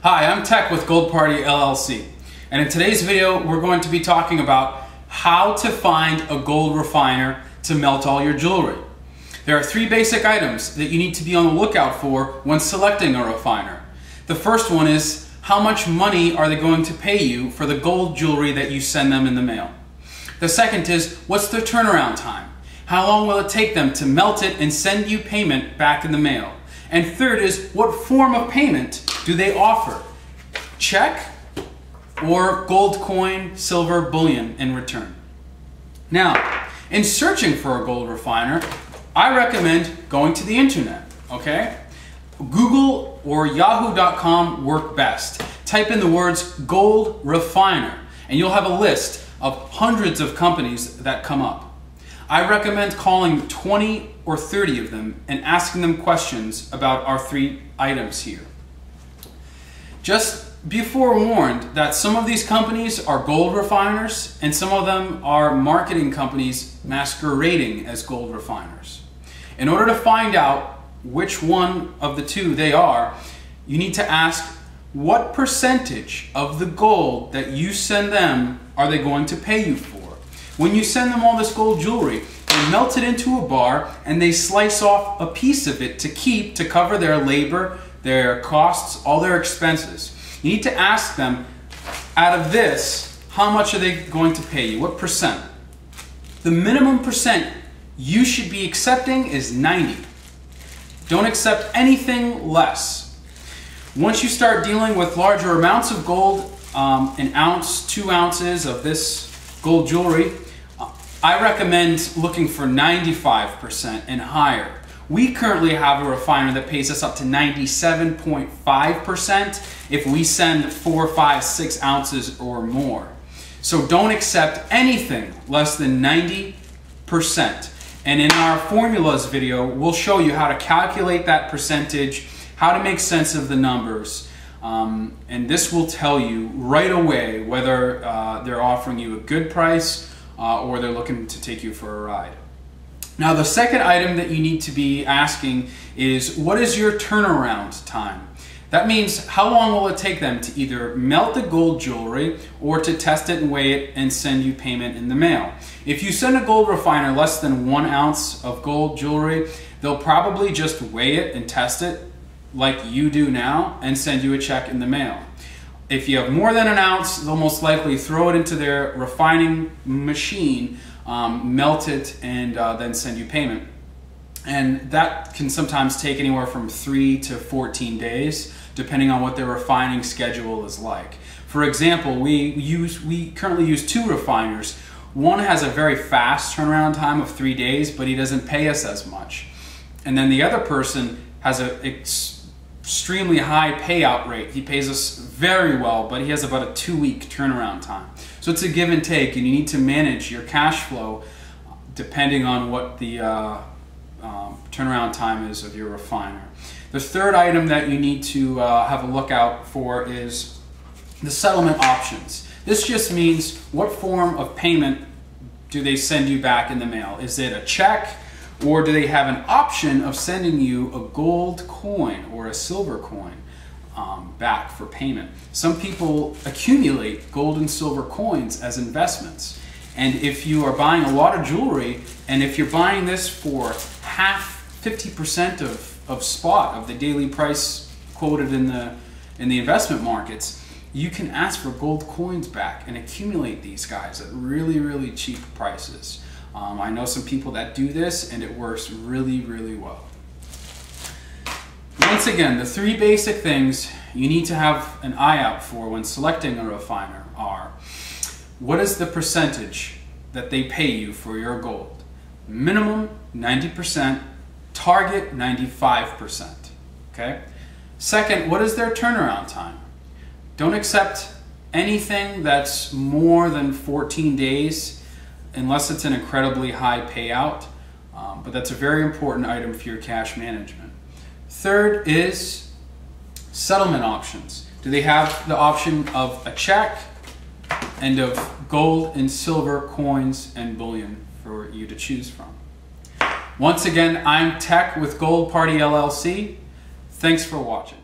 Hi, I'm Tech with Gold Party LLC, and in today's video we're going to be talking about how to find a gold refiner to melt all your jewelry. There are three basic items that you need to be on the lookout for when selecting a refiner. The first one is how much money are they going to pay you for the gold jewelry that you send them in the mail. The second is what's their turnaround time? How long will it take them to melt it and send you payment back in the mail? And third is what form of payment do they offer? Check or gold coin, silver, bullion in return. Now, in searching for a gold refiner, I recommend going to the internet, okay? Google or yahoo.com work best. Type in the words gold refiner and you'll have a list of hundreds of companies that come up. I recommend calling 20 or 30 of them and asking them questions about our three items here. Just be forewarned that some of these companies are gold refiners and some of them are marketing companies masquerading as gold refiners. In order to find out which one of the two they are, you need to ask what percentage of the gold that you send them are they going to pay you for. When you send them all this gold jewelry, they melt it into a bar and they slice off a piece of it to keep, to cover their labor, their costs, all their expenses. You need to ask them, out of this, how much are they going to pay you? What percent? The minimum percent you should be accepting is 90. Don't accept anything less. Once you start dealing with larger amounts of gold, an ounce, 2 ounces of this gold jewelry, I recommend looking for 95% and higher. We currently have a refiner that pays us up to 97.5% if we send 4, 5, 6 ounces or more. So don't accept anything less than 90%. And in our formulas video, we'll show you how to calculate that percentage, how to make sense of the numbers. And this will tell you right away whether they're offering you a good price or they're looking to take you for a ride. Now, the second item that you need to be asking is, what is your turnaround time? That means how long will it take them to either melt the gold jewelry or to test it and weigh it and send you payment in the mail. If you send a gold refiner less than 1 ounce of gold jewelry, they'll probably just weigh it and test it like you do now and send you a check in the mail. If you have more than 1 ounce, they'll most likely throw it into their refining machine, melt it, and then send you payment. And that can sometimes take anywhere from 3 to 14 days, depending on what their refining schedule is like. For example, we currently use 2 refiners. One has a very fast turnaround time of 3 days, but he doesn't pay us as much. And then the other person has an extremely high payout rate. He pays us very well, but he has about a 2-week turnaround time. So it's a give and take, and you need to manage your cash flow depending on what the turnaround time is of your refiner. The third item that you need to have a look out for is the settlement options. This just means what form of payment do they send you back in the mail? Is it a check, or do they have an option of sending you a gold coin or a silver coin back for payment? Some people accumulate gold and silver coins as investments. And if you are buying a lot of jewelry, and if you're buying this for half, 50% of spot of the daily price quoted in the investment markets, you can ask for gold coins back and accumulate these guys at really, really cheap prices. I know some people that do this and it works really, really well. Once again, the 3 basic things you need to have an eye out for when selecting a refiner are: what is the percentage that they pay you for your gold? Minimum 90%, target 95%. Okay? Second, what is their turnaround time? Don't accept anything that's more than 14 days unless it's an incredibly high payout, but that's a very important item for your cash management. Third is settlement options. Do they have the option of a check and of gold and silver coins and bullion for you to choose from? Once again, I'm Tech with Gold Party LLC. Thanks for watching.